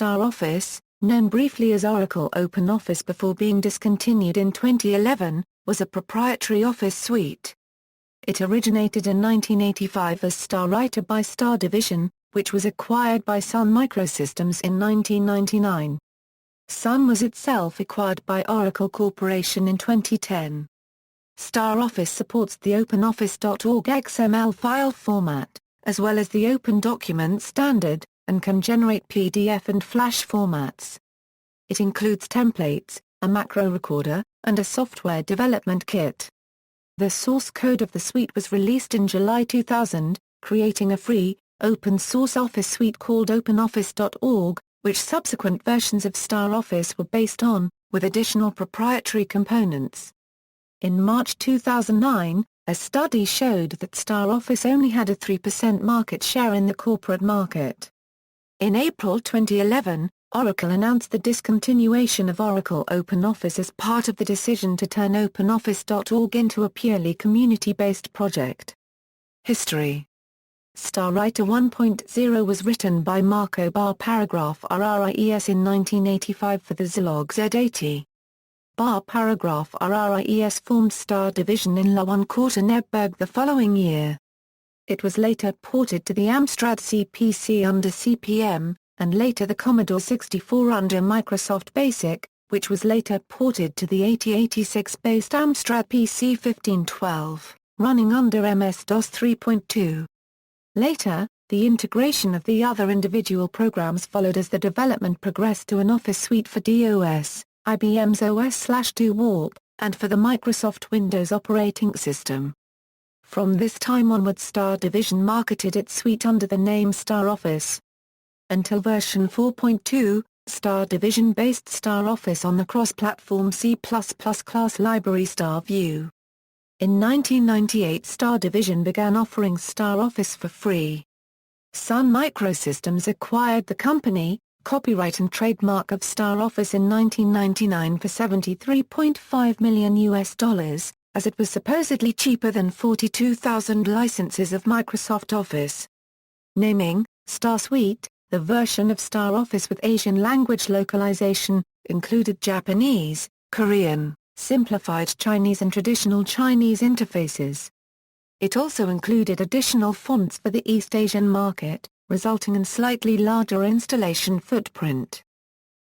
StarOffice, known briefly as Oracle OpenOffice before being discontinued in 2011, was a proprietary office suite. It originated in 1985 as StarWriter by StarDivision, which was acquired by Sun Microsystems in 1999. Sun was itself acquired by Oracle Corporation in 2010. StarOffice supports the OpenOffice.org XML file format, as well as the OpenDocument standard, and can generate PDF and Flash formats. It includes templates, a macro recorder, and a software development kit. The source code of the suite was released in July 2000, creating a free, open-source office suite called OpenOffice.org, which subsequent versions of StarOffice were based on, with additional proprietary components. In March 2009, a study showed that StarOffice only had a 3% market share in the corporate market. In April 2011, Oracle announced the discontinuation of Oracle OpenOffice as part of the decision to turn OpenOffice.org into a purely community-based project. History. StarWriter 1.0 was written by Marco Bar Paragraph RRIES in 1985 for the Zilog Z80. Bar Paragraph RRIES formed StarDivision in La 1 Quarter-Nebberg the following year. It was later ported to the Amstrad CPC under CP/M, and later the Commodore 64 under Microsoft BASIC, which was later ported to the 8086-based Amstrad PC 1512, running under MS-DOS 3.2. Later, the integration of the other individual programs followed as the development progressed to an office suite for DOS, IBM's OS/2 Warp, and for the Microsoft Windows operating system. From this time onward, StarDivision marketed its suite under the name StarOffice. Until version 4.2, StarDivision based StarOffice on the cross-platform C++ class library StarView. In 1998, StarDivision began offering StarOffice for free. Sun Microsystems acquired the company, copyright and trademark of StarOffice in 1999 for $73.5 million, as it was supposedly cheaper than 42,000 licenses of Microsoft Office. Naming, StarSuite, the version of StarOffice with Asian language localization, included Japanese, Korean, simplified Chinese and traditional Chinese interfaces. It also included additional fonts for the East Asian market, resulting in slightly larger installation footprint.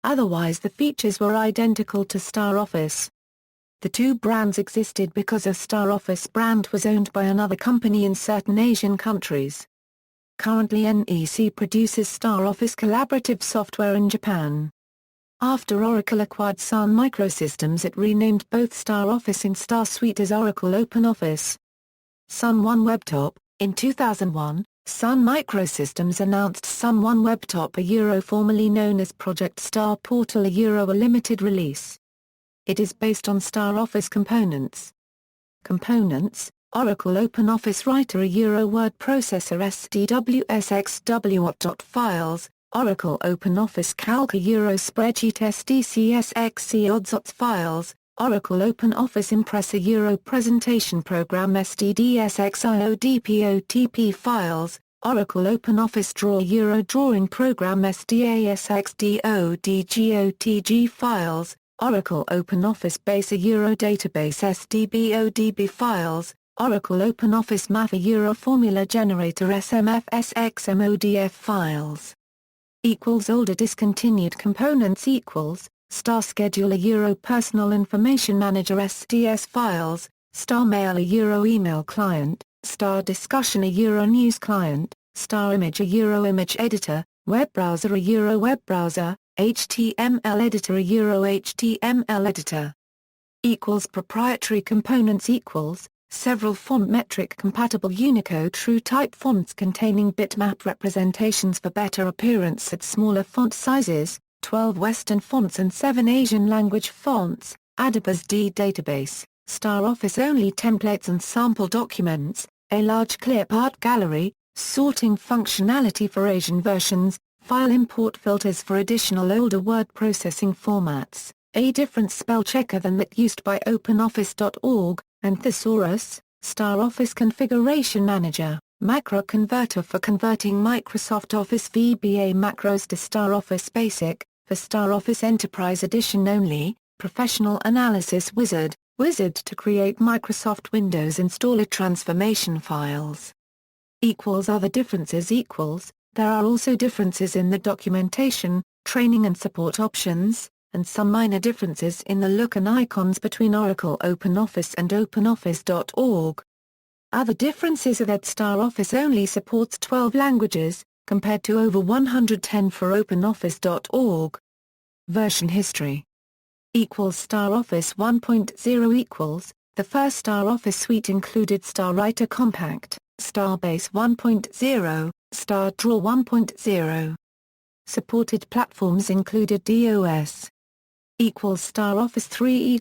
Otherwise, the features were identical to StarOffice. The two brands existed because a StarOffice brand was owned by another company in certain Asian countries. Currently, NEC produces StarOffice collaborative software in Japan. After Oracle acquired Sun Microsystems, it renamed both StarOffice and StarSuite as Oracle OpenOffice. Sun One Webtop. In 2001, Sun Microsystems announced Sun One Webtop, formerly known as Project Star Portal, a limited release. It is based on StarOffice components. Components: Oracle OpenOffice Writer, Word Processor, SDWSXW files, Oracle OpenOffice Calc, Spreadsheet, SDCSXC odds files, Oracle OpenOffice Impress, Presentation Program, SDDSXIODPOTP files, Oracle OpenOffice Draw, Drawing Program, SDASXDODGOTG files, Oracle OpenOffice Base, Database, SDBODB files, Oracle OpenOffice Math, Formula Generator, SMFSXMODF files. Older discontinued components equals Star Scheduler, Personal Information Manager, SDS files, Star Mail, email client, Star Discussion, news client, Star Image, image editor, Web Browser, web browser, HTML editor, HTML editor. Proprietary components equals several font metric compatible Unicode TrueType fonts containing bitmap representations for better appearance at smaller font sizes, 12 Western fonts and 7 Asian language fonts, Adibas D database, StarOffice only templates and sample documents, a large clip art gallery, sorting functionality for Asian versions, file import filters for additional older word processing formats, a different spell checker than that used by OpenOffice.org, and Thesaurus, StarOffice Configuration Manager, Macro Converter for converting Microsoft Office VBA macros to StarOffice Basic, for StarOffice Enterprise Edition only. Professional Analysis Wizard, wizard to create Microsoft Windows installer transformation files. Other differences. There are also differences in the documentation, training and support options, and some minor differences in the look and icons between Oracle OpenOffice and OpenOffice.org. Other differences are that StarOffice only supports 12 languages, compared to over 110 for OpenOffice.org. Version history. StarOffice 1.0 The first StarOffice suite included StarWriter Compact, Starbase 1.0, StarDraw 1.0. Supported platforms included DOS. StarOffice 3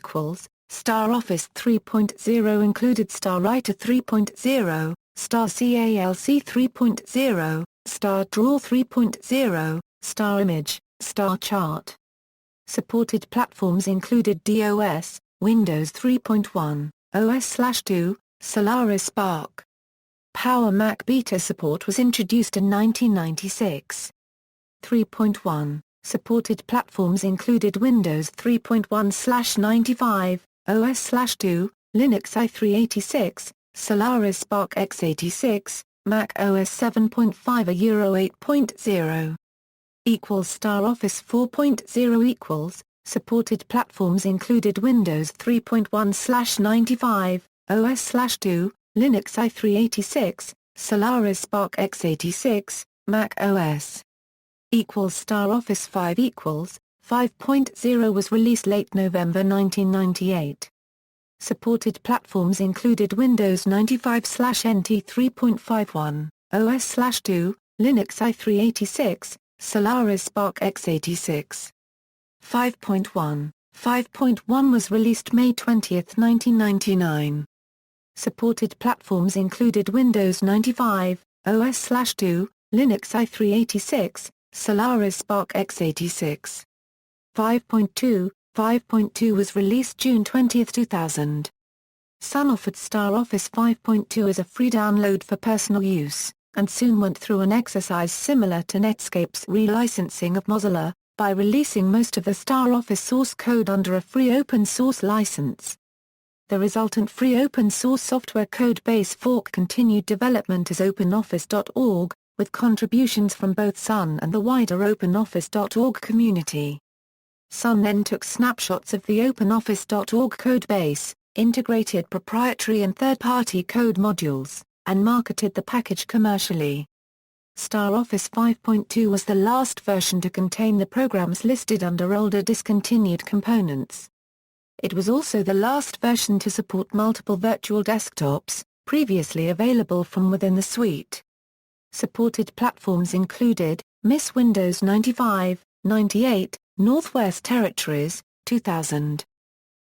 StarOffice 3.0 included StarWriter 3.0, StarCalc 3.0, StarDraw 3.0, StarImage, StarChart. Supported platforms included DOS, Windows 3.1, OS/2, Solaris SPARC. Power Mac Beta support was introduced in 1996. 3.1 Supported platforms included Windows 3.1/95, OS/2, Linux i386, Solaris SPARC x86, Mac OS 7.5 a Euro 8.0. StarOffice 4.0 Supported platforms included Windows 3.1/95, OS/2, Linux i386, Solaris SPARC x86, Mac OS. StarOffice 5 5.0 was released late November 1998. Supported platforms included Windows 95/NT 3.51, OS/2, Linux i386, Solaris SPARC x86. 5.1 5.1 was released May 20, 1999. Supported platforms included Windows 95, OS/2, Linux i386, Solaris SPARC x86. 5.2 was released June 20, 2000. Sun offered StarOffice 5.2 as a free download for personal use, and soon went through an exercise similar to Netscape's relicensing of Mozilla, by releasing most of the StarOffice source code under a free open-source license. The resultant free open-source software code base fork continued development as OpenOffice.org, with contributions from both Sun and the wider OpenOffice.org community. Sun then took snapshots of the OpenOffice.org codebase, integrated proprietary and third-party code modules, and marketed the package commercially. StarOffice 5.2 was the last version to contain the programs listed under older discontinued components. It was also the last version to support multiple virtual desktops, previously available from within the suite. Supported platforms included MIS Windows 95, 98, Northwest Territories, 2000.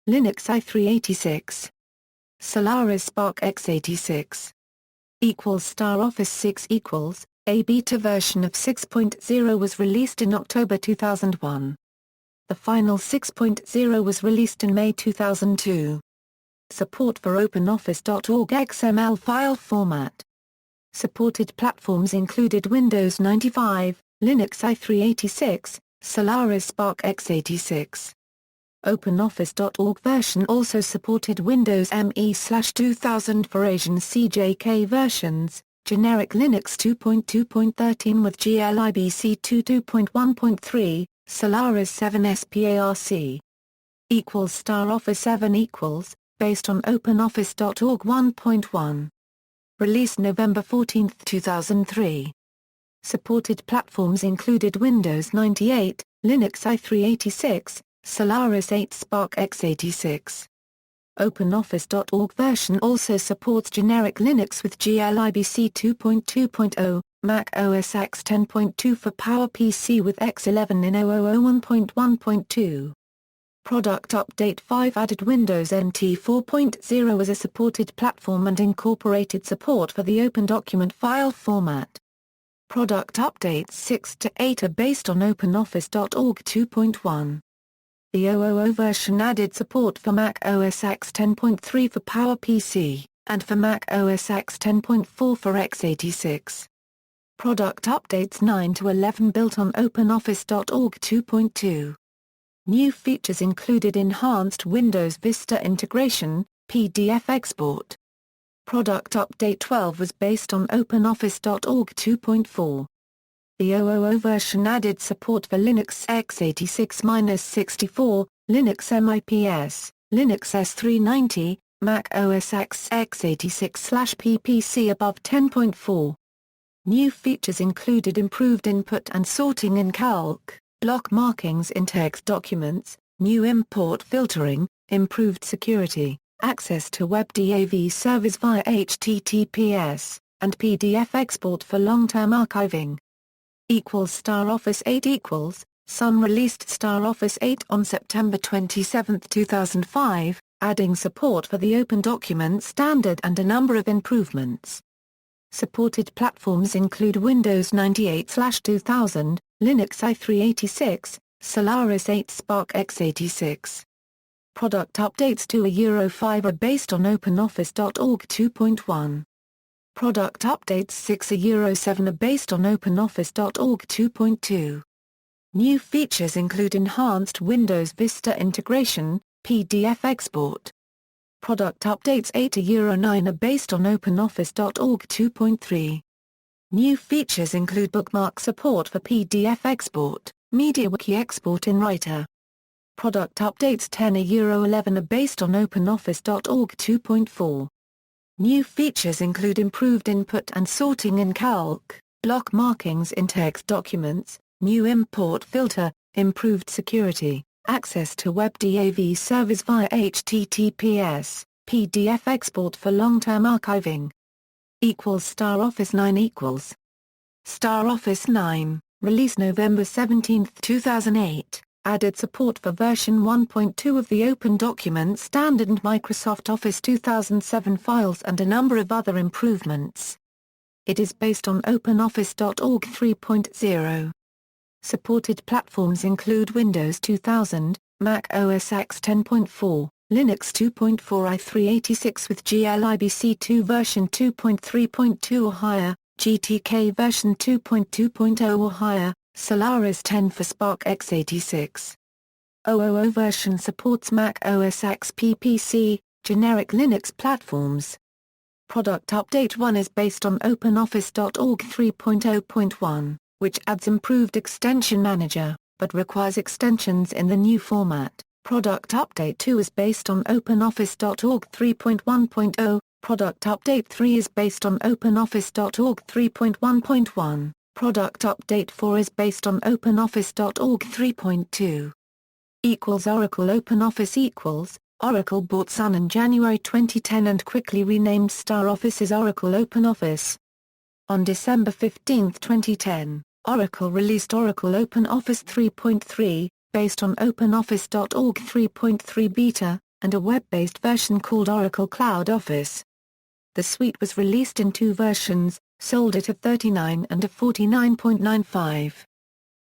Linux i386. Solaris SPARC x86. StarOffice 6 A beta version of 6.0 was released in October 2001. The final 6.0 was released in May 2002. Support for OpenOffice.org XML file format. Supported platforms included Windows 95, Linux i386, Solaris SPARC x86. OpenOffice.org version also supported Windows ME/2000 for Asian CJK versions, generic Linux 2.2.13 with glibc 2.2.1.3, Solaris 7 SPARC. StarOffice 7 based on OpenOffice.org 1.1. Released November 14, 2003. Supported platforms included Windows 98, Linux i386, Solaris 8 SPARC x86. OpenOffice.org version also supports generic Linux with glibc 2.2.0, Mac OS X 10.2 for PowerPC with X11 in 0001.1.2. Product Update 5 added Windows NT 4.0 as a supported platform and incorporated support for the OpenDocument file format. Product Updates 6 to 8 are based on OpenOffice.org 2.1. The 000 version added support for Mac OS X 10.3 for PowerPC. and for Mac OS X 10.4 for x86. Product updates 9 to 11 built on OpenOffice.org 2.2. New features included enhanced Windows Vista integration, PDF export. Product update 12 was based on OpenOffice.org 2.4. The 000 version added support for Linux x86-64, Linux MIPS, Linux S390, Mac OS X x86/PPC above 10.4. New features included improved input and sorting in Calc, block markings in text documents, new import filtering, improved security, access to web DAV servers via HTTPS, and PDF export for long-term archiving. StarOffice 8 Sun released StarOffice 8 on September 27, 2005, adding support for the OpenDocument standard and a number of improvements. Supported platforms include Windows 98/2000, Linux i386, Solaris 8 Spark x86. Product updates to Euro 5 are based on OpenOffice.org 2.1. Product updates 6 Euro 7 are based on OpenOffice.org 2.2. New features include enhanced Windows Vista integration, PDF export. Product updates 8 Euro 9 are based on OpenOffice.org 2.3. New features include bookmark support for PDF export, MediaWiki export in Writer. Product updates 10 Euro 11 are based on OpenOffice.org 2.4. New features include improved input and sorting in Calc, block markings in text documents, new import filter, improved security, access to web DAV servers via HTTPS, PDF export for long-term archiving. StarOffice 9 StarOffice 9, released November 17, 2008. Added support for version 1.2 of the OpenDocument standard and Microsoft Office 2007 files and a number of other improvements. It is based on OpenOffice.org 3.0. Supported platforms include Windows 2000, Mac OS X 10.4, Linux 2.4 i386 with glibc2 version 2.3.2 or higher, GTK version 2.2.0 or higher, Solaris 10 for Spark x86. 000 version supports Mac OS X PPC, generic Linux platforms. Product update 1 is based on OpenOffice.org 3.0.1, which adds improved extension manager, but requires extensions in the new format. Product update 2 is based on OpenOffice.org 3.1.0, product update 3 is based on OpenOffice.org 3.1.1. Product update 4 is based on OpenOffice.org 3.2. Oracle OpenOffice Oracle bought Sun in January 2010 and quickly renamed StarOffice as Oracle OpenOffice. On December 15, 2010, Oracle released Oracle OpenOffice 3.3, based on OpenOffice.org 3.3 beta, and a web-based version called Oracle Cloud Office. The suite was released in two versions, sold at a $39 and a $49.95.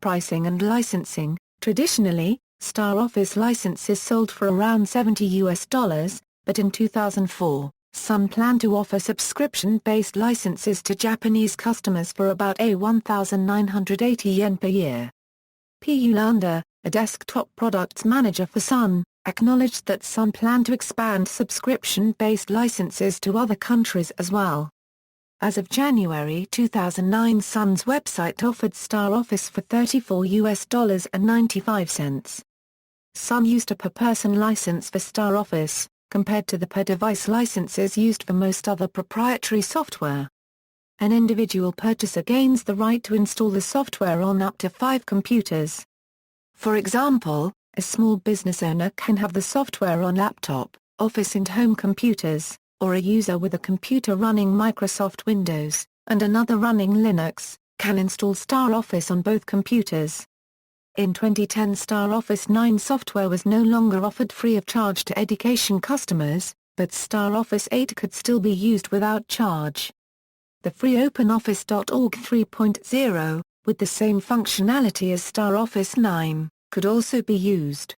Pricing and licensing. Traditionally, StarOffice licenses sold for around $70, but in 2004, Sun planned to offer subscription-based licenses to Japanese customers for about $1,980 per year. P. Ulander, a desktop products manager for Sun, acknowledged that Sun planned to expand subscription-based licenses to other countries as well. As of January 2009, Sun's website offered StarOffice for $34.95. Sun used a per-person license for StarOffice, compared to the per-device licenses used for most other proprietary software. An individual purchaser gains the right to install the software on up to 5 computers. For example, a small business owner can have the software on laptop, office and home computers, or a user with a computer running Microsoft Windows, and another running Linux, can install StarOffice on both computers. In 2010, StarOffice 9 software was no longer offered free of charge to education customers, but StarOffice 8 could still be used without charge. The free OpenOffice.org 3.0, with the same functionality as StarOffice 9, could also be used.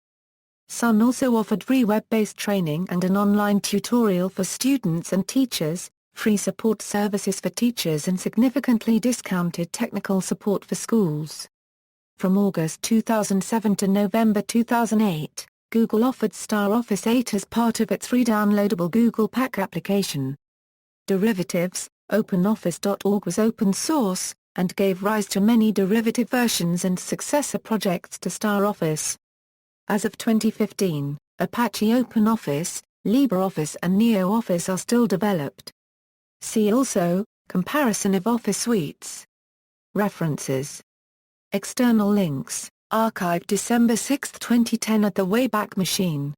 Sun also offered free web-based training and an online tutorial for students and teachers, free support services for teachers and significantly discounted technical support for schools. From August 2007 to November 2008, Google offered StarOffice 8 as part of its free downloadable Google Pack application. Derivatives: OpenOffice.org was open source, and gave rise to many derivative versions and successor projects to StarOffice. As of 2015, Apache OpenOffice, LibreOffice and NeoOffice are still developed. See also, comparison of Office suites. References. External links, archived December 6, 2010 at the Wayback Machine.